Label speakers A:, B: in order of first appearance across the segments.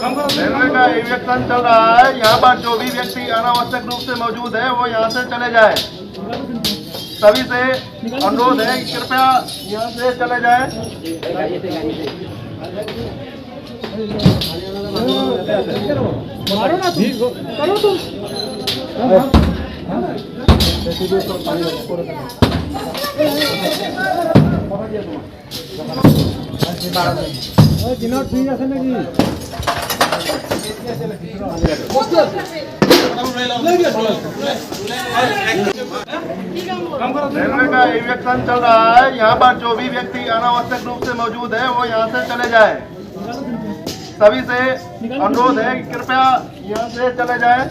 A: Railway का इवेक्शन चल रहा है। यहाँ पर जो भी व्यक्ति अनावश्यक रूप से मौजूद है वो यहाँ से चले जाए। सभी से अनुरोध है कि कृपया यहाँ से चले जाए।
B: मारो ना करो तुम। ঠিক আছে নাকি
A: रेलवे का इवेक्शन चल रहा है। यहाँ पर जो भी व्यक्ति अनावश्यक रूप से मौजूद है वो यहाँ से चले जाए। सभी से अनुरोध है कि कृपया यहाँ से चले जाए।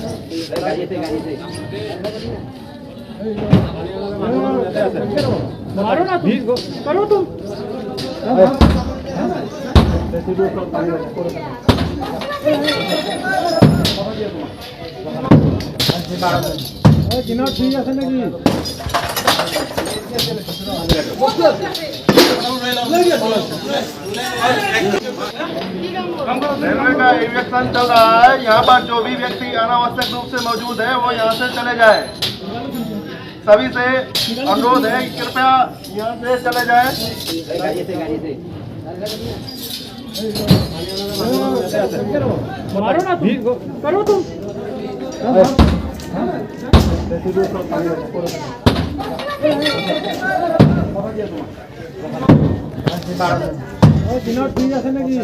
B: मारो ना करो तुम। ঠিক আছে নাকি
A: रेलवे का इवेक्शन चल रहा है। यहाँ पर जो भी व्यक्ति अनावश्यक रूप से मौजूद है वो यहाँ से चले जाए। सभी से अनुरोध है कि कृपया यहाँ से चले जाए।
B: मारो ना करो तुम। ঠিক আছে নাকি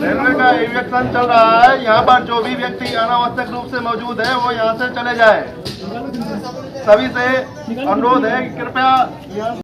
A: रेलवे का इवेक्शन चल रहा है। यहाँ पर जो भी व्यक्ति अनावश्यक रूप से मौजूद है वो यहाँ से चले जाए। सभी से अनुरोध है कि कृपया यहाँ